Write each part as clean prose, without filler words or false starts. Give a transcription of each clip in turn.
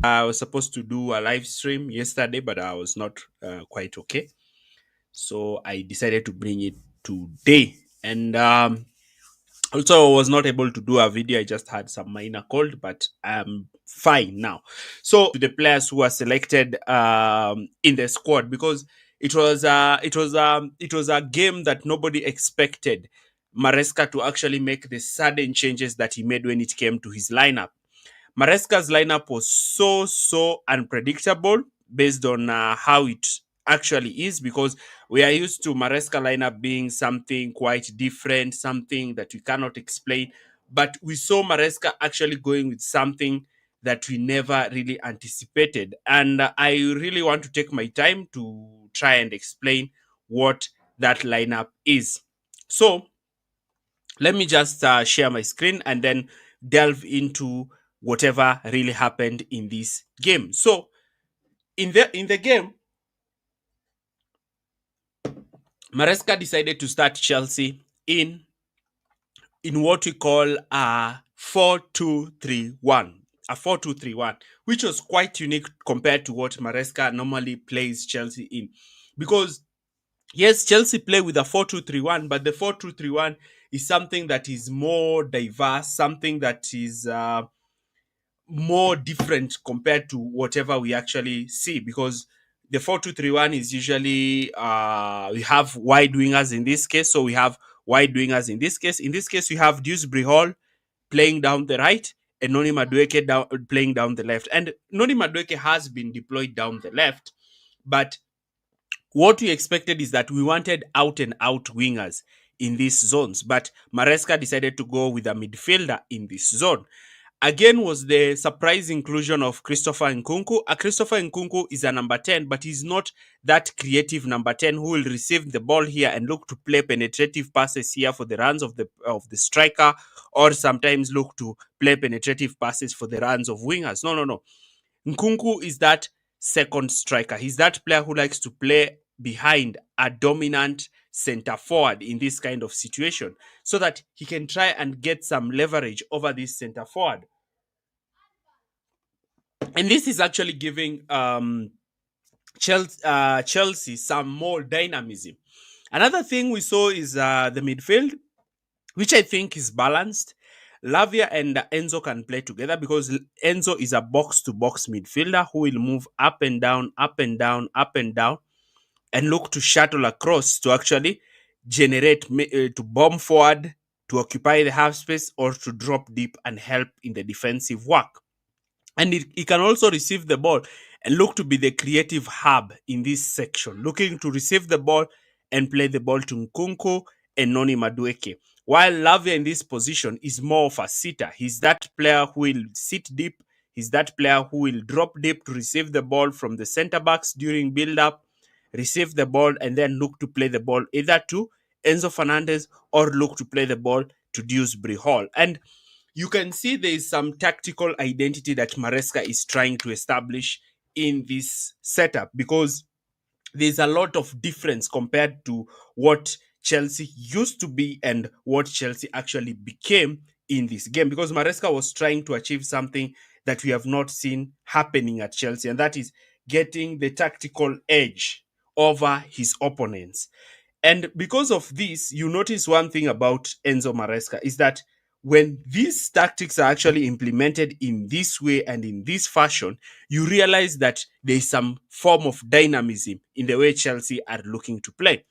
I was supposed to do a live stream yesterday, but I was not quite okay. So I decided to bring it today. And also, I was not able to do a video. I just had some minor cold, but I'm fine now. So, to the players who are selected in the squad, because it was a game that nobody expected Maresca to actually make the sudden changes that he made when it came to his lineup. Maresca's lineup was so unpredictable based on how it actually is, because we are used to Maresca lineup being something quite different, something that we cannot explain. But we saw Maresca actually going with something that we never really anticipated. And I really want to take my time to try and explain what that lineup is. So let me just share my screen and then delve into whatever really happened in this game. So in the game, Maresca decided to start Chelsea in what we call a 4-2-3-1. A 4-2-3-1, which was quite unique compared to what Maresca normally plays Chelsea in. Because yes, Chelsea play with a 4-2-3-1, but the 4-2-3-1 is something that is more diverse, something that is more different compared to whatever we actually see, because the 4-2-3-1 is usually we have wide wingers in this case. So we have wide wingers in this case. In this case, we have Dewsbury Hall playing down the right and Noni Madueke playing down the left. And Noni Madueke has been deployed down the left, but what we expected is that we wanted out and out wingers in these zones, but Maresca decided to go with a midfielder in this zone. Again, was the surprise inclusion of Christopher Nkunku. Christopher Nkunku is a number 10, but he's not that creative number 10 who will receive the ball here and look to play penetrative passes here for the runs of the striker, or sometimes look to play penetrative passes for the runs of wingers. No. Nkunku is that second striker. He's that player who likes to play behind a dominant center forward in this kind of situation, so that he can try and get some leverage over this center forward. And this is actually giving Chelsea some more dynamism. Another thing we saw is the midfield, which I think is balanced. Lavia and Enzo can play together, because Enzo is a box-to-box midfielder who will move up and down, up and down, up and down, and look to shuttle across to actually generate, to bomb forward, to occupy the half space, or to drop deep and help in the defensive work. And he can also receive the ball and look to be the creative hub in this section, looking to receive the ball and play the ball to Nkunku and Noni Madueke. While Lavia in this position is more of a sitter. He's that player who will sit deep. He's that player who will drop deep to receive the ball from the center backs during build-up, receive the ball, and then look to play the ball either to Enzo Fernandez or look to play the ball to Dewsbury Hall. And you can see there is some tactical identity that Maresca is trying to establish in this setup, because there's a lot of difference compared to what Chelsea used to be and what Chelsea actually became in this game, because Maresca was trying to achieve something that we have not seen happening at Chelsea, and that is getting the tactical edge over his opponents. And because of this, you notice one thing about Enzo Maresca is that when these tactics are actually implemented in this way and in this fashion, you realize that there is some form of dynamism in the way Chelsea are looking to play.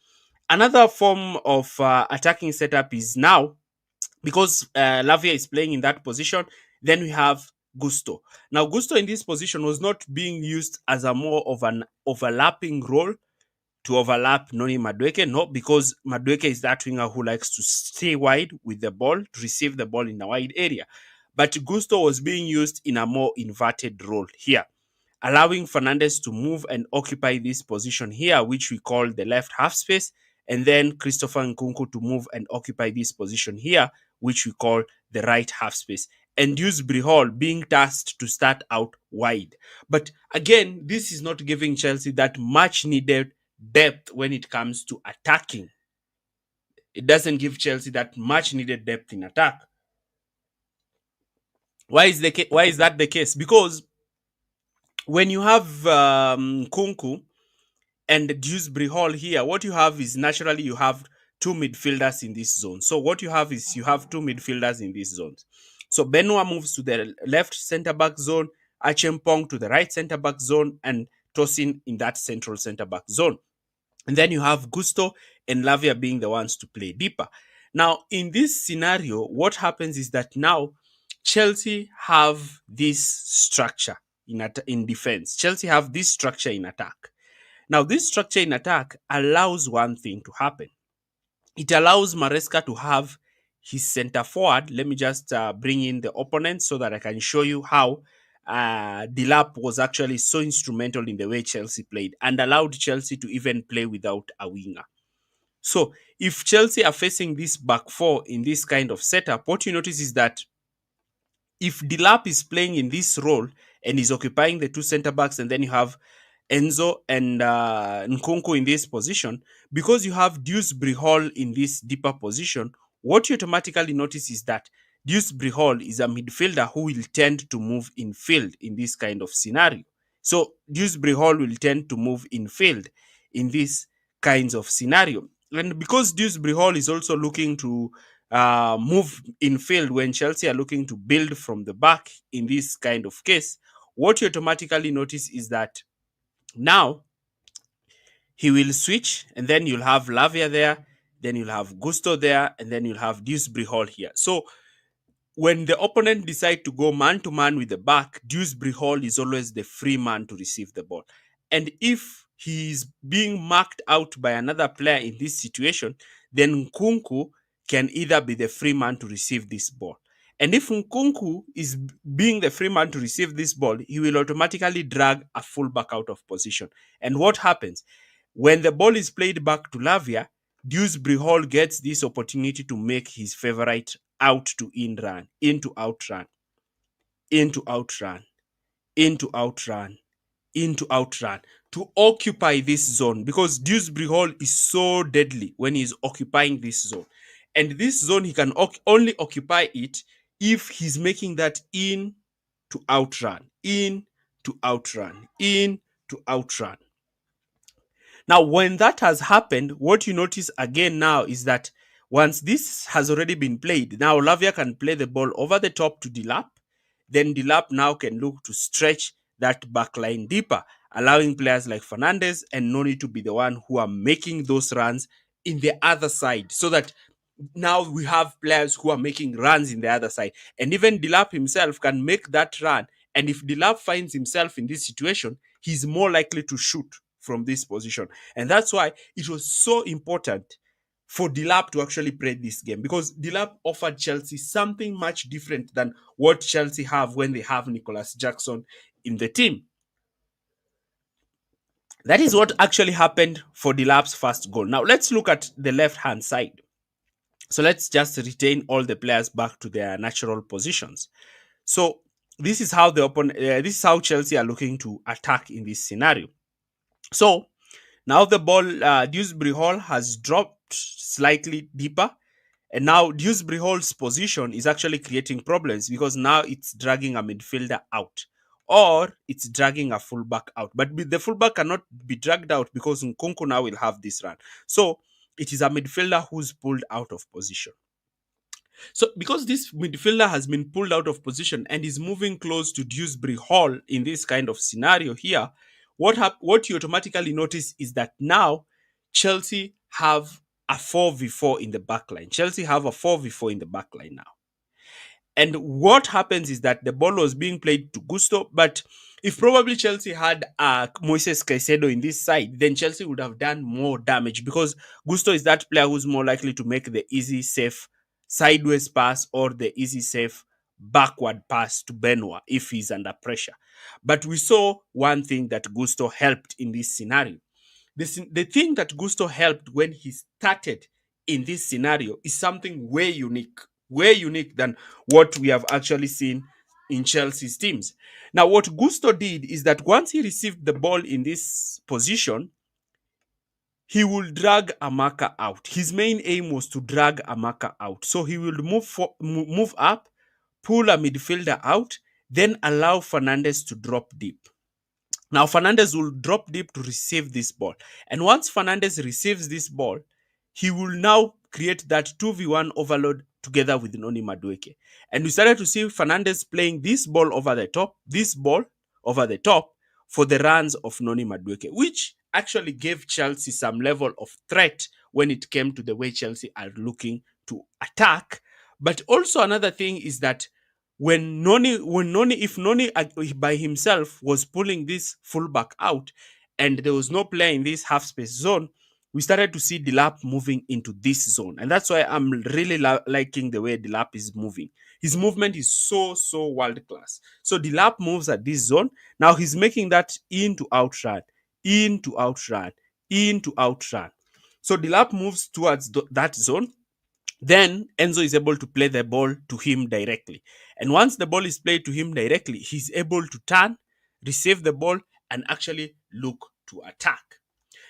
Another form of attacking setup is now, because Lavia is playing in that position, then we have Gusto. Now, Gusto in this position was not being used as a more of an overlapping role to overlap Noni Madueke. No, because Madueke is that winger who likes to stay wide with the ball, to receive the ball in a wide area. But Gusto was being used in a more inverted role here, allowing Fernandez to move and occupy this position here, which we call the left half space, and then Christopher Nkunku to move and occupy this position here, which we call the right half space, and Dewsbury Hall being tasked to start out wide. But again, this is not giving Chelsea that much needed depth when it comes to attacking. It doesn't give Chelsea that much needed depth in attack. Why is that the case? Because When you have Kunku and Dewsbury Hall here, what you have is naturally you have two midfielders in this zone. So what you have is you have two midfielders in this zone. So Benoit moves to the left centre back zone, Achempong to the right centre back zone, and Tosin in that central centre back zone. And then you have Gusto and Lavia being the ones to play deeper. Now, in this scenario, what happens is that now Chelsea have this structure in defense. Chelsea have this structure in attack. Now, this structure in attack allows one thing to happen. It allows Maresca to have his center forward. Let me just bring in the opponent so that I can show you how Delap was actually so instrumental in the way Chelsea played and allowed Chelsea to even play without a winger. So, if Chelsea are facing this back four in this kind of setup, what you notice is that if Delap is playing in this role and is occupying the two center backs, and then you have Enzo and Nkunku in this position, because you have Dewsbury Hall in this deeper position, what you automatically notice is that Dewsbury Hall is a midfielder who will tend to move in field in this kind of scenario. So Dewsbury Hall will tend to move in field in this kinds of scenario. And because Dewsbury Hall is also looking to move in field when Chelsea are looking to build from the back in this kind of case, what you automatically notice is that now he will switch, and then you'll have Lavia there, then you'll have Gusto there, and then you'll have Dewsbury Hall here. So when the opponent decide to go man to man with the back, Dewsbury Hall is always the free man to receive the ball. And if he is being marked out by another player in this situation, then Nkunku can either be the free man to receive this ball. And if Nkunku is being the free man to receive this ball, he will automatically drag a fullback out of position. And what happens? When the ball is played back to Lavia, Dewsbury Hall gets this opportunity to make his favorite out to in run, into out run, into out run, into out run, into out run to occupy this zone, because Dewsbury Hall is so deadly when he's occupying this zone. And this zone, he can only occupy it if he's making that in to outrun, in to outrun, in to outrun. Now, when that has happened, what you notice again now is that once this has already been played, now Lavia can play the ball over the top to Delap. Then Delap now can look to stretch that backline deeper, allowing players like Fernandez and Noni to be the one who are making those runs in the other side, so that now we have players who are making runs in the other side. And even Delap himself can make that run. And if Delap finds himself in this situation, he's more likely to shoot from this position. And that's why it was so important for Delap to actually play this game, because Delap offered Chelsea something much different than what Chelsea have when they have Nicholas Jackson in the team. That is what actually happened for Delap's first goal. Now let's look at the left-hand side. So let's just retain all the players back to their natural positions. So this is how this is how Chelsea are looking to attack in this scenario. So now the ball, Dewsbury Hall has dropped slightly deeper, and now Dewsbury Hall's position is actually creating problems, because now it's dragging a midfielder out, or it's dragging a fullback out. But the fullback cannot be dragged out because Nkunku now will have this run. So it is a midfielder who's pulled out of position. So because this midfielder has been pulled out of position and is moving close to Dewsbury Hall in this kind of scenario here, what you automatically notice is that now Chelsea have a 4v4 in the backline. Chelsea have a 4v4 in the backline now. And what happens is that the ball was being played to Gusto, but if probably Chelsea had Moises Caicedo in this side, then Chelsea would have done more damage, because Gusto is that player who's more likely to make the easy, safe sideways pass or the easy, safe backward pass to Benoit if he's under pressure. But we saw one thing that Gusto helped in this scenario. The thing that Gusto helped when he started in this scenario is something way unique than what we have actually seen in Chelsea's teams. Now, what Gusto did is that once he received the ball in this position, he will drag Amaka out. His main aim was to drag Amaka out. So he will move up, pull a midfielder out, then allow Fernandez to drop deep. Now Fernandez will drop deep to receive this ball. And once Fernandez receives this ball, he will now create that 2v1 overload together with Noni Madueke. And we started to see Fernandez playing this ball over the top, this ball over the top for the runs of Noni Madueke, which actually gave Chelsea some level of threat when it came to the way Chelsea are looking to attack. But also another thing is that if Noni by himself was pulling this fullback out and there was no player in this half space zone, we started to see Delap moving into this zone. And that's why I'm really liking the way Delap is moving. His movement is so world class. So Delap moves at this zone. Now he's making that in to out run, in to out run, in to out run. So Delap moves towards that zone. Then Enzo is able to play the ball to him directly. And once the ball is played to him directly, he's able to turn, receive the ball, and actually look to attack.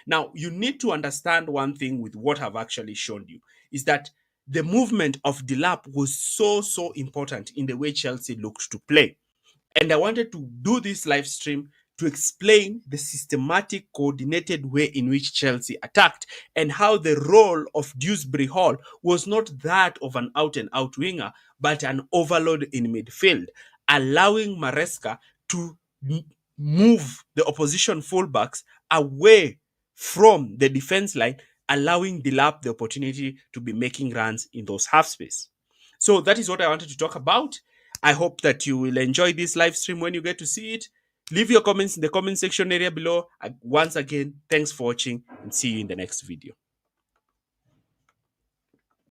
Now, you need to understand one thing with what I've actually shown you is that the movement of Delap was so important in the way Chelsea looked to play. And I wanted to do this live stream to explain the systematic, coordinated way in which Chelsea attacked and how the role of Dewsbury Hall was not that of an out and out winger, but an overload in midfield, allowing Maresca to move the opposition fullbacks away from the defense line, allowing Delap the opportunity to be making runs in those half space. So that is what I wanted to talk about. I hope that you will enjoy this live stream when you get to see it. Leave your comments in the comment section area below. Once again, thanks for watching and see you in the next video.